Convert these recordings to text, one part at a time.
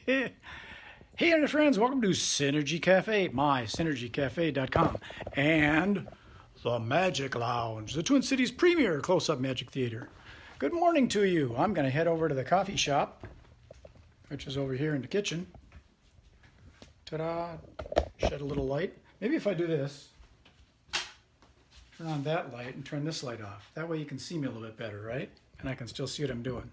Hey, internet friends, welcome to Synergy Cafe, mysynergycafe.com, and the Magic Lounge, the Twin Cities' premier close-up magic theater. Good morning to you. I'm going to head over to the coffee shop, which is over here in the kitchen. Ta-da! Shed a little light. Maybe if I do this, turn on that light and turn this light off. That way you can see me a little bit better, right? And I can still see what I'm doing.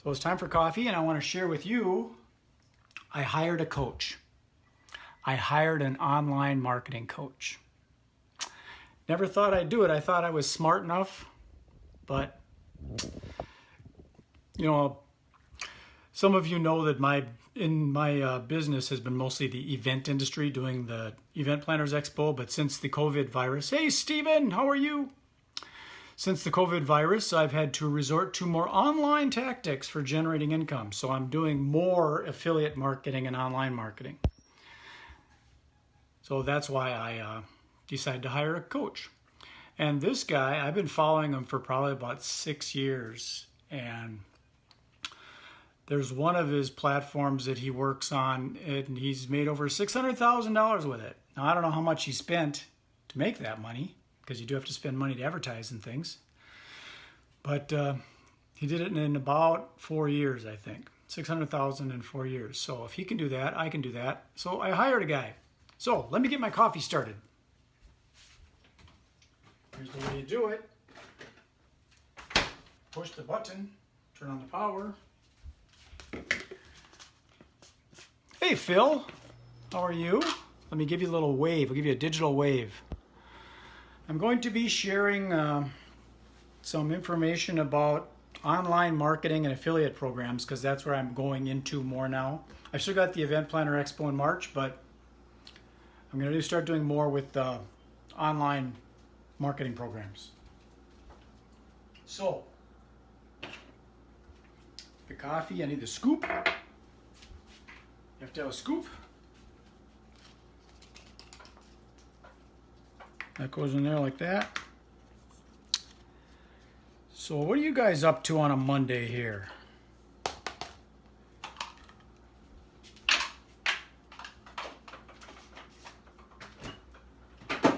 So it's time for coffee, and I want to share with you, I hired a coach. I hired an online marketing coach. Never thought I'd do it. I thought I was smart enough, but some of you know that my business has been mostly the event industry, doing the Event Planners Expo, but since the COVID virus, hey Steven, how are you? Since the COVID virus, I've had to resort to more online tactics for generating income. So I'm doing more affiliate marketing and online marketing. So that's why I decided to hire a coach. And this guy, I've been following him for probably about 6 years. And there's one of his platforms that he works on, and he's made over $600,000 with it. Now, I don't know how much he spent to make that money, because you do have to spend money to advertise and things. But he did it in about 4 years, I think. $600,000 in 4 years. So if he can do that, I can do that. So I hired a guy. So let me get my coffee started. Here's the way you do it. Push the button, turn on the power. Hey Phil, how are you? Let me give you a little wave. I'll give you a digital wave. I'm going to be sharing some information about online marketing and affiliate programs, because that's where I'm going into more now. I've still got the Event Planner Expo in March, but I'm going to start doing more with online marketing programs. So, the coffee, I need the scoop. You have to have a scoop. That goes in there like that. So what are you guys up to on a Monday here? Get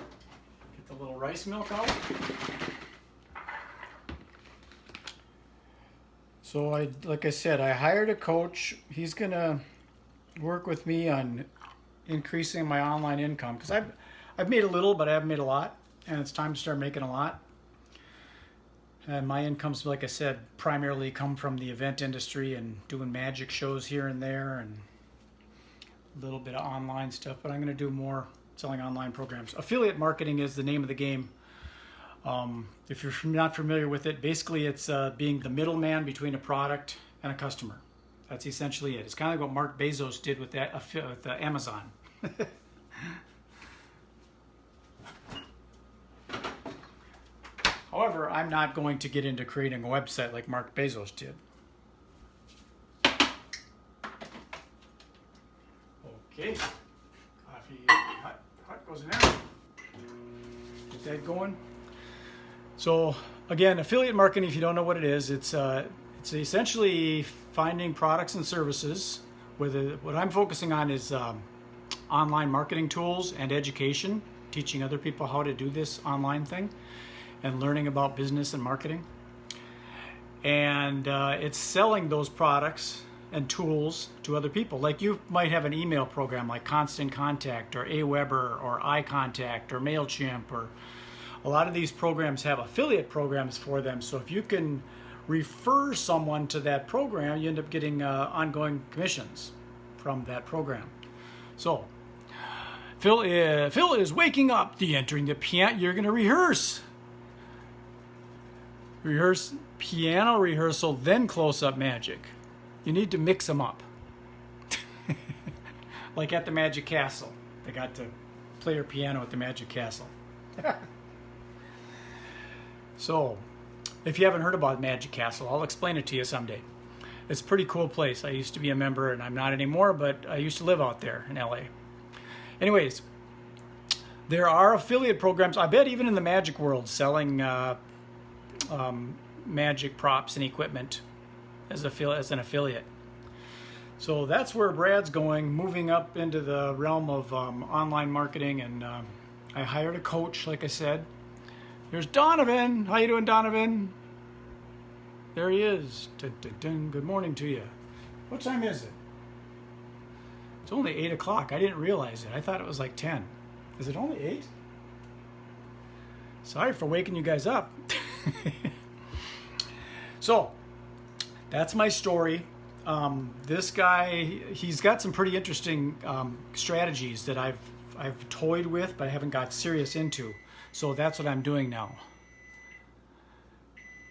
the little rice milk out. So like I said, I hired a coach. He's gonna work with me on increasing my online income, because I've made a little, but I haven't made a lot, and it's time to start making a lot. And my incomes, like I said, primarily come from the event industry and doing magic shows here and there and a little bit of online stuff, but I'm going to do more selling online programs. Affiliate marketing is the name of the game. If you're not familiar with it, basically it's being the middleman between a product and a customer. That's essentially it. It's kind of like what Mark Bezos did with Amazon. However, I'm not going to get into creating a website like Mark Bezos did. Okay, coffee hot goes in there. Get that going. So again, affiliate marketing, if you don't know what it is, it's essentially finding products and services. What I'm focusing on is online marketing tools and education, teaching other people how to do this online thing, and learning about business and marketing. And it's selling those products and tools to other people. Like you might have an email program like Constant Contact or Aweber or iContact or MailChimp, or a lot of these programs have affiliate programs for them. So if you can refer someone to that program, you end up getting ongoing commissions from that program. So Phil is waking up. Entering the piano. You're going to rehearse piano rehearsal, then close-up magic. You need to mix them up. Like at the Magic Castle. They got to play your piano at the Magic Castle. So, if you haven't heard about Magic Castle, I'll explain it to you someday. It's a pretty cool place. I used to be a member, and I'm not anymore, but I used to live out there in LA. Anyways, there are affiliate programs, I bet even in the magic world, selling magic props and equipment as an affiliate. So that's where Brad's going, moving up into the realm of online marketing, and I hired a coach, like I said. Here's Donovan. How you doing, Donovan? There he is. Dun, dun, dun. Good morning to you. What time is it? It's only 8 o'clock. I didn't realize it. I thought it was like 10. Is it only 8? Sorry for waking you guys up. So, that's my story. This guy, he's got some pretty interesting strategies that I've toyed with, but I haven't got serious into. So that's what I'm doing now.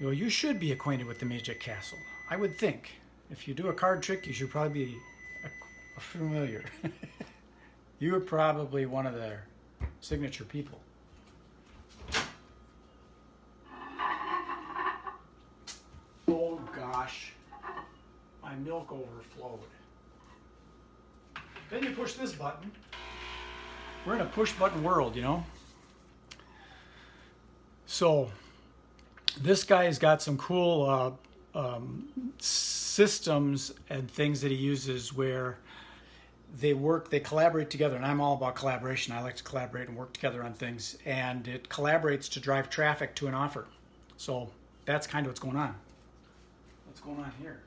Well, you should be acquainted with the Magic Castle. I would think. If you do a card trick, you should probably be familiar. You were probably one of their signature people. Oh gosh, my milk overflowed. Then you push this button. We're in a push button world, you know. So this guy's got some cool systems and things that he uses where they collaborate together, and I'm all about collaboration. I like to collaborate and work together on things, and it collaborates to drive traffic to an offer. So that's kind of what's going on. What's going on here?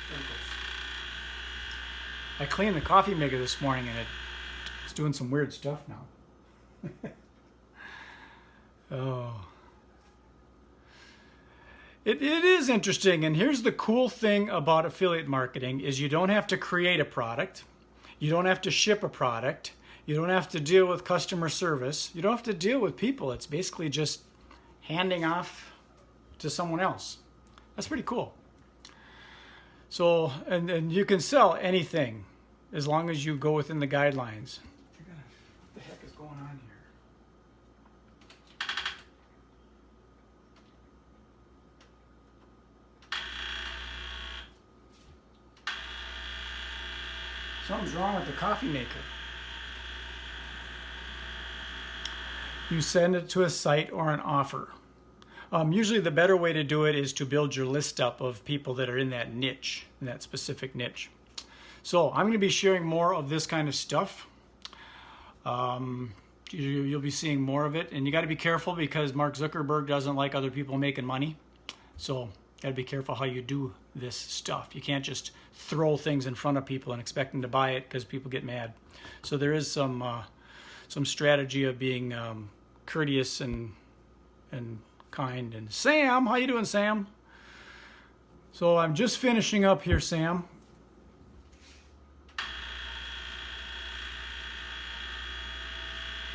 There it goes. I cleaned the coffee maker this morning, and it's doing some weird stuff now. Oh. It is interesting, and here's the cool thing about affiliate marketing is you don't have to create a product, you don't have to ship a product, you don't have to deal with customer service, you don't have to deal with people. It's basically just handing off to someone else. That's pretty cool. So, and you can sell anything as long as you go within the guidelines. What the heck is going on here? Something's wrong with the coffee maker. You send it to a site or an offer. Usually the better way to do it is to build your list up of people that are in that niche, in that specific niche. So I'm going to be sharing more of this kind of stuff. You'll be seeing more of it, and you got to be careful because Mark Zuckerberg doesn't like other people making money. So got to be careful how you do this stuff. You can't just throw things in front of people and expect them to buy it because people get mad. So there is some strategy of being courteous and kind. And Sam, how you doing, Sam? So I'm just finishing up here, Sam.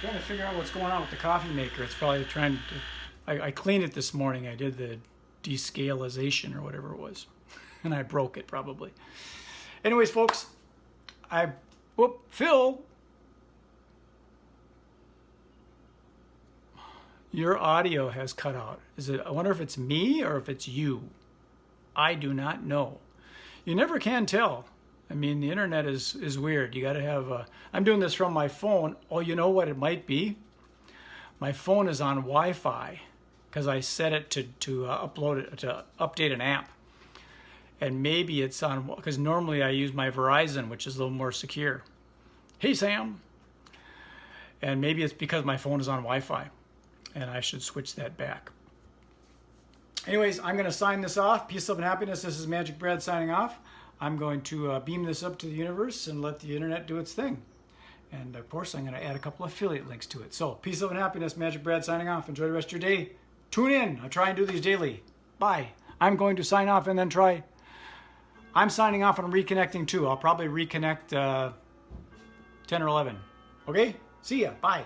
Trying to figure out what's going on with the coffee maker. It's probably trying to. I cleaned it this morning. I did the descalization or whatever it was, and I broke it probably. Anyways, folks, Phil, your audio has cut out. I wonder if it's me or if it's you. I do not know. You never can tell. I mean, the internet is weird. You got to have I'm doing this from my phone. Oh, you know what it might be? My phone is on Wi-Fi because I set it to update an app. And maybe it's on, because normally I use my Verizon, which is a little more secure. Hey, Sam. And maybe it's because my phone is on Wi-Fi, and I should switch that back. Anyways, I'm going to sign this off. Peace, love, and happiness. This is Magic Brad signing off. I'm going to beam this up to the universe and let the internet do its thing. And of course, I'm going to add a couple affiliate links to it. So, peace, love, and happiness. Magic Brad signing off. Enjoy the rest of your day. Tune in. I try and do these daily. Bye. I'm going to sign off and then try. I'm signing off and I'm reconnecting too. I'll probably reconnect 10 or 11. Okay? See ya. Bye.